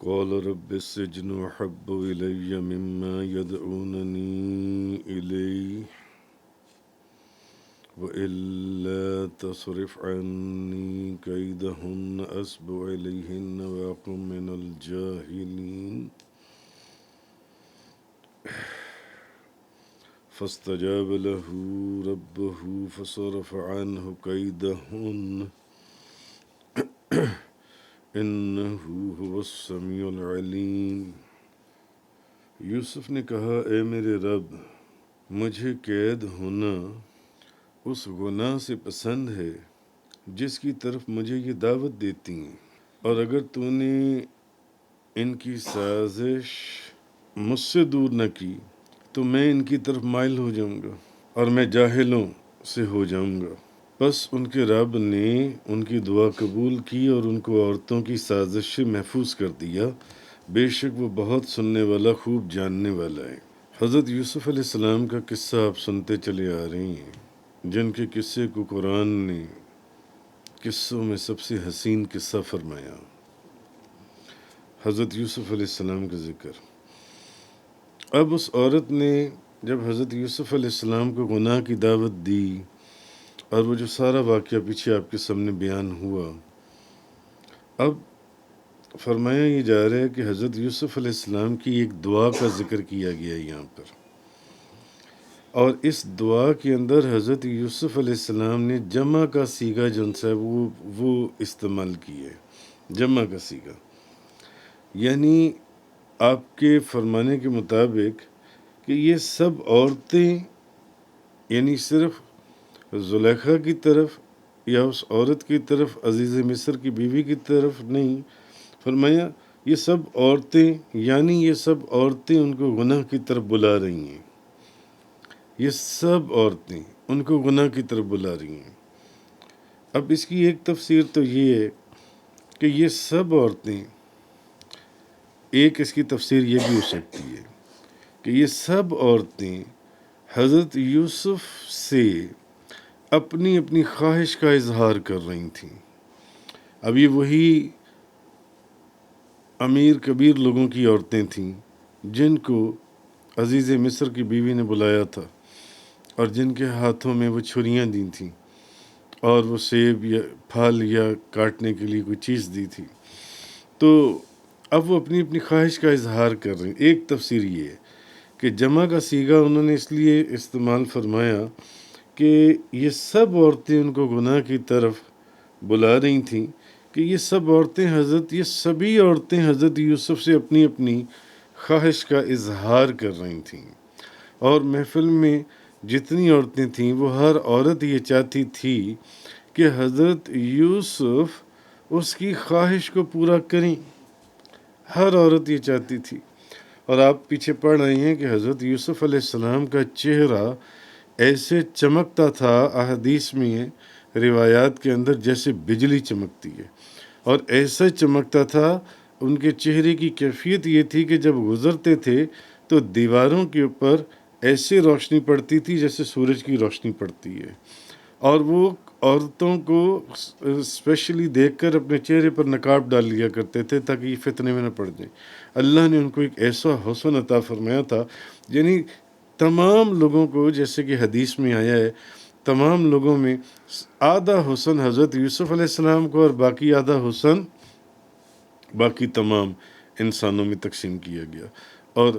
قال رب السجن أحب إلي مما يدعونني إليه وإلا تصرف عني كيدهن أصب إليهن وأكن من الجاهلين فاستجاب له ربه فصرف عنه كيدهن إنه هو السميع العليم۔ یوسف نے کہا اے میرے رب، مجھے قید ہونا اس گناہ سے پسند ہے جس کی طرف مجھے یہ دعوت دیتی ہیں، اور اگر تو نے ان کی سازش مجھ سے دور نہ کی تو میں ان کی طرف مائل ہو جاؤں گا اور میں جاہلوں سے ہو جاؤں گا۔ بس ان کے رب نے ان کی دعا قبول کی اور ان کو عورتوں کی سازش سے محفوظ کر دیا، بے شک وہ بہت سننے والا، خوب جاننے والا ہے۔ حضرت یوسف علیہ السلام کا قصہ آپ سنتے چلے آ رہے ہیں، جن کے قصے کو قرآن نے قصوں میں سب سے حسین قصہ فرمایا، حضرت یوسف علیہ السلام کا ذکر۔ اب اس عورت نے جب حضرت یوسف علیہ السلام کو گناہ کی دعوت دی، اور وہ جو سارا واقعہ پیچھے آپ کے سامنے بیان ہوا، اب فرمایا یہ جا رہا ہے کہ حضرت یوسف علیہ السلام کی ایک دعا کا ذکر کیا گیا ہے یہاں پر، اور اس دعا کے اندر حضرت یوسف علیہ السلام نے جمع کا صیغہ جو ہے وہ استعمال کی ہے، جمع کا صیغہ، یعنی آپ کے فرمانے کے مطابق کہ یہ سب عورتیں، یعنی صرف زلیخا کی طرف یا اس عورت کی طرف، عزیز مصر کی بیوی کی طرف نہیں، فرمایا یہ سب عورتیں، یعنی یہ سب عورتیں ان کو گناہ کی طرف بلا رہی ہیں، یہ سب عورتیں ان کو گناہ کی طرف بلا رہی ہیں۔ اب اس کی ایک تفسیر تو یہ ہے کہ یہ سب عورتیں، ایک اس کی تفسیر یہ بھی ہو سکتی ہے کہ یہ سب عورتیں حضرت یوسف سے اپنی اپنی خواہش کا اظہار کر رہی تھیں۔ اب یہ وہی امیر کبیر لوگوں کی عورتیں تھیں جن کو عزیز مصر کی بیوی نے بلایا تھا، اور جن کے ہاتھوں میں وہ چھریاں دی تھیں اور وہ سیب یا پھل یا کاٹنے کے لیے کوئی چیز دی تھی، تو اب وہ اپنی اپنی خواہش کا اظہار کر رہے ہیں۔ ایک تفسیر یہ ہے کہ جمع کا صیغہ انہوں نے اس لیے استعمال فرمایا کہ یہ سب عورتیں ان کو گناہ کی طرف بلا رہی تھیں، کہ یہ سب عورتیں یہ سبھی عورتیں حضرت یوسف سے اپنی اپنی خواہش کا اظہار کر رہی تھیں، اور محفل میں جتنی عورتیں تھیں وہ ہر عورت یہ چاہتی تھی کہ حضرت یوسف اس کی خواہش کو پورا کریں، ہر عورت یہ چاہتی تھی۔ اور آپ پیچھے پڑھ رہے ہیں کہ حضرت یوسف علیہ السلام کا چہرہ ایسے چمکتا تھا، احادیث میں ہے، روایات کے اندر، جیسے بجلی چمکتی ہے، اور ایسا چمکتا تھا۔ ان کے چہرے کی کیفیت یہ تھی کہ جب گزرتے تھے تو دیواروں کے اوپر ایسے روشنی پڑتی تھی جیسے سورج کی روشنی پڑتی ہے، اور وہ عورتوں کو اسپیشلی دیکھ کر اپنے چہرے پر نقاب ڈال لیا کرتے تھے تاکہ یہ فتنے میں نہ پڑ جائیں۔ اللہ نے ان کو ایک ایسا حسن عطا فرمایا تھا، یعنی تمام لوگوں کو، جیسے کہ حدیث میں آیا ہے، تمام لوگوں میں آدھا حسن حضرت یوسف علیہ السلام کو اور باقی آدھا حسن باقی تمام انسانوں میں تقسیم کیا گیا۔ اور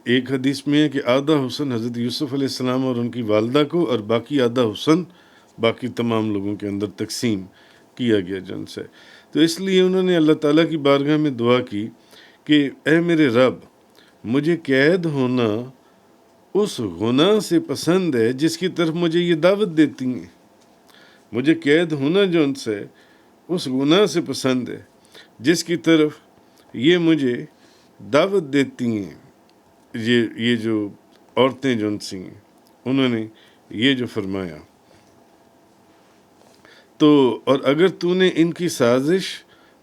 ایک حدیث میں ہے کہ آدھا حسن حضرت یوسف علیہ السلام اور ان کی والدہ کو، اور باقی آدھا حسن باقی تمام لوگوں کے اندر تقسیم کیا گیا جن سے۔ تو اس لیے انہوں نے اللہ تعالیٰ کی بارگاہ میں دعا کی کہ اے میرے رب، مجھے قید ہونا اس گناہ سے پسند ہے جس کی طرف مجھے یہ دعوت دیتی ہیں، مجھے قید ہونا جو ان سے اس گناہ سے پسند ہے جس کی طرف یہ مجھے دعوت دیتی ہیں، یہ جو عورتیں جو ان سے، انہوں نے یہ جو فرمایا، تو اور اگر تو نے ان کی سازش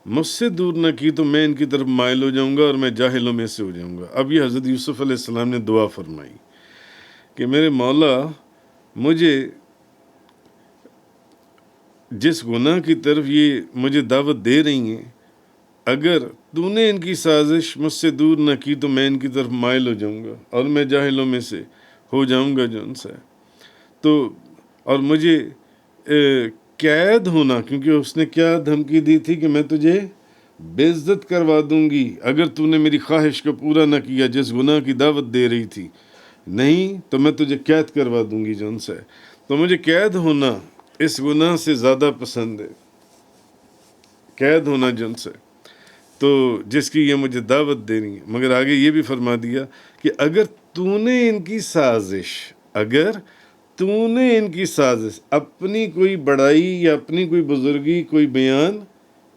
مجھ سے دور نہ کی تو میں ان کی طرف مائل ہو جاؤں گا اور میں جاہلوں میں سے ہو جاؤں گا۔ اب یہ حضرت یوسف علیہ السلام نے دعا فرمائی کہ میرے مولا، مجھے جس گناہ کی طرف یہ مجھے دعوت دے رہی ہیں اگر تو نے ان کی سازش مجھ سے دور نہ کی تو میں ان کی طرف مائل ہو جاؤں گا اور میں جاہلوں میں سے ہو جاؤں گا جو ان سے تو اور مجھے قید ہونا، کیونکہ اس نے کیا دھمکی دی تھی کہ میں تجھے بے عزت کروا دوں گی اگر تو نے میری خواہش کو پورا نہ کیا، جس گناہ کی دعوت دے رہی تھی نہیں تو میں تجھے قید کروا دوں گی جو ان سے. تو مجھے قید ہونا اس گناہ سے زیادہ پسند ہے، قید ہونا جن سے، تو جس کی یہ مجھے دعوت دینی ہے. مگر آگے یہ بھی فرما دیا کہ اگر تو نے ان کی سازش، اگر تو نے ان کی سازش، اپنی کوئی بڑائی یا اپنی کوئی بزرگی کوئی بیان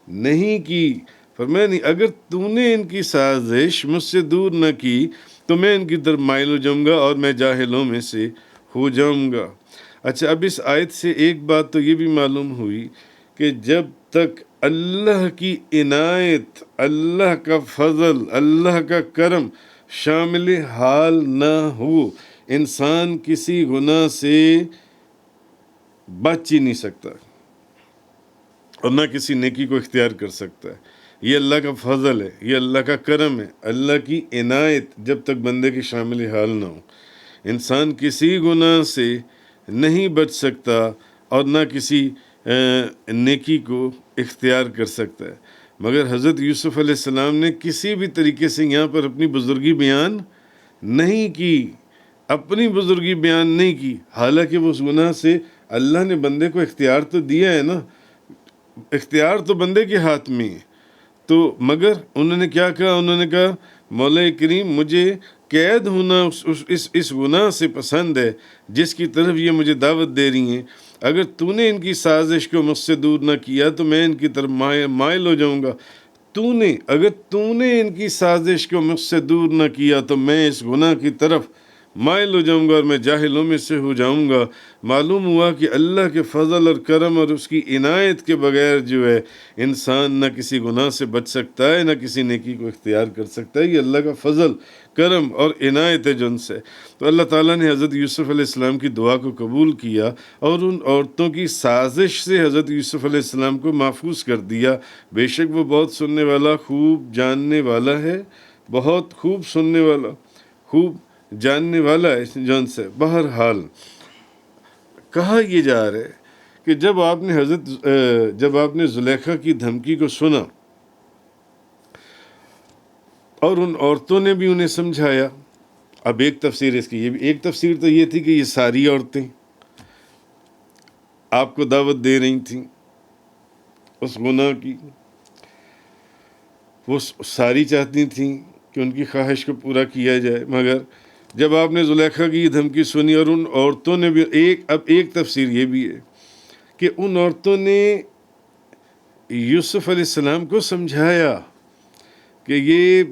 نہیں کی، فرمایا نہیں، اگر تو نے ان کی سازش مجھ سے دور نہ کی تو میں ان کی طرف مائل ہو جاؤں گا اور میں جاہلوں میں سے ہو جاؤں گا. اچھا، اب اس آیت سے ایک بات تو یہ بھی معلوم ہوئی کہ جب تک اللہ کی عنایت، اللہ کا فضل، اللہ کا کرم شامل حال نہ ہو، انسان کسی گناہ سے بچ ہی نہیں سکتا اور نہ کسی نیکی کو اختیار کر سکتا ہے. یہ اللہ کا فضل ہے، یہ اللہ کا کرم ہے، اللہ کی عنایت جب تک بندے کی شامل حال نہ ہو، انسان کسی گناہ سے نہیں بچ سکتا اور نہ کسی نیکی کو اختیار کر سکتا ہے. مگر حضرت یوسف علیہ السلام نے کسی بھی طریقے سے یہاں پر اپنی بزرگی بیان نہیں کی، اپنی بزرگی بیان نہیں کی، حالانکہ وہ اس گناہ سے اللہ نے بندے کو اختیار تو دیا ہے نا، اختیار تو بندے کے ہاتھ میں ہے. تو مگر انہوں نے کیا کہا؟ انہوں نے کہا مولا کریم مجھے قید ہونا اس گناہ سے پسند ہے جس کی طرف یہ مجھے دعوت دے رہی ہیں. اگر تو نے ان کی سازش کو مجھ سے دور نہ کیا تو میں ان کی طرف مائل ہو جاؤں گا. اگر تو نے ان کی سازش کو مجھ سے دور نہ کیا تو میں اس گناہ کی طرف مائل ہو جاؤں گا اور میں جاہلوں میں سے ہو جاؤں گا. معلوم ہوا کہ اللہ کے فضل اور کرم اور اس کی عنایت کے بغیر جو ہے انسان نہ کسی گناہ سے بچ سکتا ہے، نہ کسی نیکی کو اختیار کر سکتا ہے. یہ اللہ کا فضل، کرم اور عنایت ہے جن سے. تو اللہ تعالیٰ نے حضرت یوسف علیہ السلام کی دعا کو قبول کیا اور ان عورتوں کی سازش سے حضرت یوسف علیہ السلام کو محفوظ کر دیا. بے شک وہ بہت سننے والا، خوب جاننے والا ہے، بہت خوب سننے والا، خوب جاننے والا ہے جن سے. بہرحال کہا یہ جا رہا ہے کہ جب آپ نے زلیخا کی دھمکی کو سنا اور ان عورتوں نے بھی انہیں سمجھایا. اب ایک تفسیر اس کی، یہ بھی ایک تفسیر تو یہ تھی کہ یہ ساری عورتیں آپ کو دعوت دے رہی تھیں اس گناہ کی، وہ ساری چاہتی تھیں کہ ان کی خواہش کو پورا کیا جائے. مگر جب آپ نے زلیخا کی یہ دھمکی سنی اور ان عورتوں نے بھی اب ایک تفسیر یہ بھی ہے کہ ان عورتوں نے یوسف علیہ السلام کو سمجھایا کہ یہ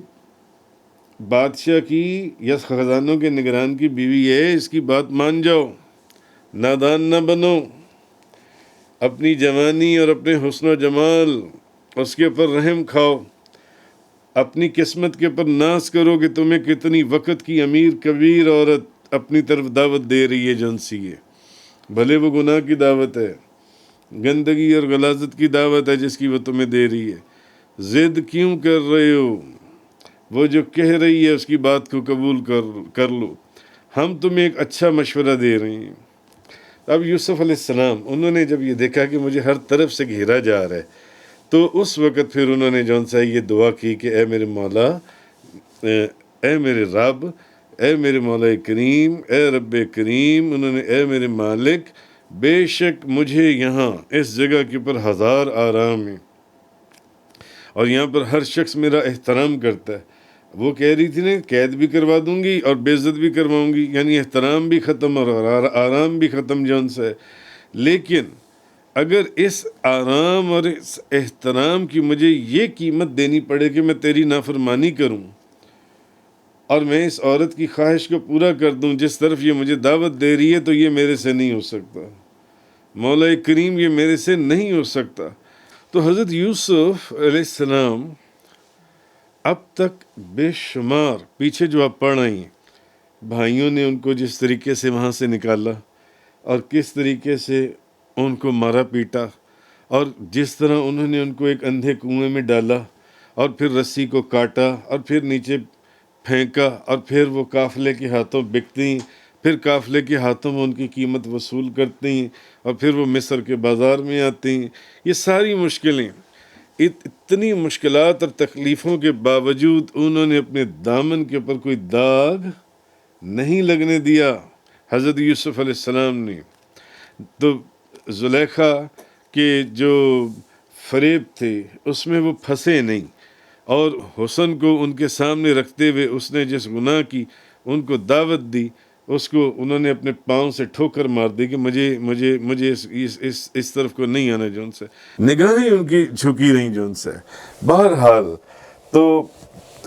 بادشاہ کی یا خزانوں کے نگران کی بیوی ہے، اس کی بات مان جاؤ، نادان نہ بنو، اپنی جوانی اور اپنے حسن و جمال اس کے اوپر رحم کھاؤ، اپنی قسمت کے اوپر ناز کرو کہ تمہیں کتنی وقت کی امیر کبیر عورت اپنی طرف دعوت دے رہی ہے جنسی ہے. بھلے وہ گناہ کی دعوت ہے، گندگی اور غلاظت کی دعوت ہے جس کی وہ تمہیں دے رہی ہے. ضد کیوں کر رہے ہو؟ وہ جو کہہ رہی ہے اس کی بات کو قبول کر لو، ہم تمہیں ایک اچھا مشورہ دے رہے ہیں. اب یوسف علیہ السلام انہوں نے جب یہ دیکھا کہ مجھے ہر طرف سے گھیرا جا رہا ہے تو اس وقت پھر انہوں نے جون سا یہ دعا کی کہ اے میرے مولا، اے میرے رب، اے میرے مولا کریم، اے رب کریم، انہوں نے اے میرے مالک، بے شک مجھے یہاں اس جگہ کے اوپر 1000 آرام ہیں اور یہاں پر ہر شخص میرا احترام کرتا ہے. وہ کہہ رہی تھی نا قید بھی کروا دوں گی اور بے عزت بھی کرواؤں گی، یعنی احترام بھی ختم اور آرام بھی ختم جون سے. لیکن اگر اس آرام اور اس احترام کی مجھے یہ قیمت دینی پڑے کہ میں تیری نافرمانی کروں اور میں اس عورت کی خواہش کو پورا کر دوں جس طرف یہ مجھے دعوت دے رہی ہے، تو یہ میرے سے نہیں ہو سکتا. مولا کریم یہ میرے سے نہیں ہو سکتا. تو حضرت یوسف علیہ السلام اب تک بے شمار پیچھے جو آپ پڑھ رہی ہیں، بھائیوں نے ان کو جس طریقے سے وہاں سے نکالا اور کس طریقے سے ان کو مارا پیٹا اور جس طرح انہوں نے ان کو ایک اندھے کنویں میں ڈالا اور پھر رسی کو کاٹا اور پھر نیچے پھینکا اور پھر وہ قافلے کے ہاتھوں بکتی ہیں، پھر قافلے کے ہاتھوں میں ان کی قیمت وصول کرتی ہیں اور پھر وہ مصر کے بازار میں آتی ہیں۔ یہ ساری مشکلیں، اتنی مشکلات اور تکلیفوں کے باوجود انہوں نے اپنے دامن کے اوپر کوئی داغ نہیں لگنے دیا حضرت یوسف علیہ السلام نے۔ تو زلیخا کے جو فریب تھے اس میں وہ پھنسے نہیں، اور حسن کو ان کے سامنے رکھتے ہوئے اس نے جس گناہ کی ان کو دعوت دی، اس کو انہوں نے اپنے پاؤں سے ٹھوکر مار دی کہ مجھے اس طرف کو نہیں آنا جو ان سے، نگاہیں ان کی جھکی رہیں جو ان سے۔ بہرحال تو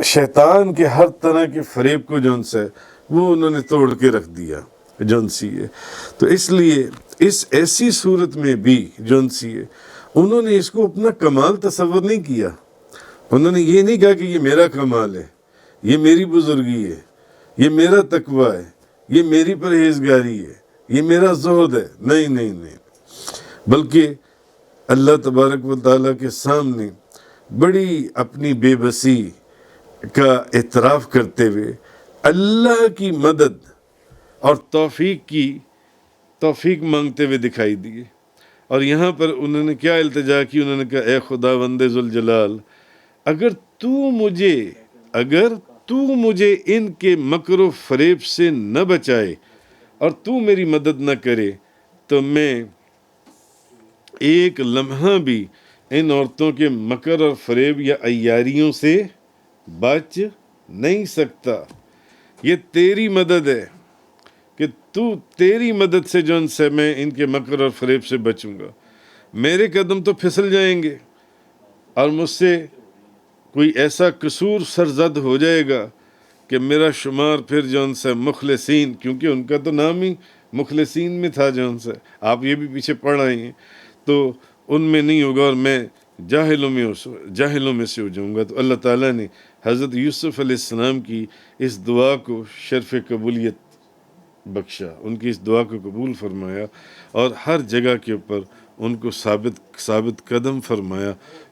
شیطان کے ہر طرح کے فریب کو جو ان سے وہ انہوں نے توڑ کے رکھ دیا جون سی ہے۔ تو اس لیے اس ایسی صورت میں بھی جون سی ہے انہوں نے اس کو اپنا کمال تصور نہیں کیا۔ انہوں نے یہ نہیں کہا کہ یہ میرا کمال ہے، یہ میری بزرگی ہے، یہ میرا تقویٰ ہے، یہ میری پرہیزگاری ہے، یہ میرا زہد ہے۔ نہیں نہیں نہیں، بلکہ اللہ تبارک و تعالیٰ کے سامنے بڑی اپنی بے بسی کا اعتراف کرتے ہوئے اللہ کی مدد اور توفیق مانگتے ہوئے دکھائی دیے۔ اور یہاں پر انہوں نے کیا التجا کی؟ انہوں نے کہا اے خداوند ذوالجلال، اگر تو مجھے ان کے مکر و فریب سے نہ بچائے اور تو میری مدد نہ کرے تو میں ایک لمحہ بھی ان عورتوں کے مکر اور فریب یا عیاریوں سے بچ نہیں سکتا۔ یہ تیری مدد ہے کہ تیری مدد سے جو ان سے میں ان کے مکر اور فریب سے بچوں گا۔ میرے قدم تو پھسل جائیں گے اور مجھ سے کوئی ایسا قصور سرزد ہو جائے گا کہ میرا شمار پھر جو ان سے مخلصین، کیونکہ ان کا تو نام ہی مخلصین میں تھا جو ان سے، آپ یہ بھی پیچھے پڑھ آئے ہیں، تو ان میں نہیں ہوگا اور میں جاہلوں میں سے ہو جاؤں گا۔ تو اللہ تعالیٰ نے حضرت یوسف علیہ السلام کی اس دعا کو شرف قبولیت بخشا، ان کی اس دعا کو قبول فرمایا اور ہر جگہ کے اوپر ان کو ثابت قدم فرمایا۔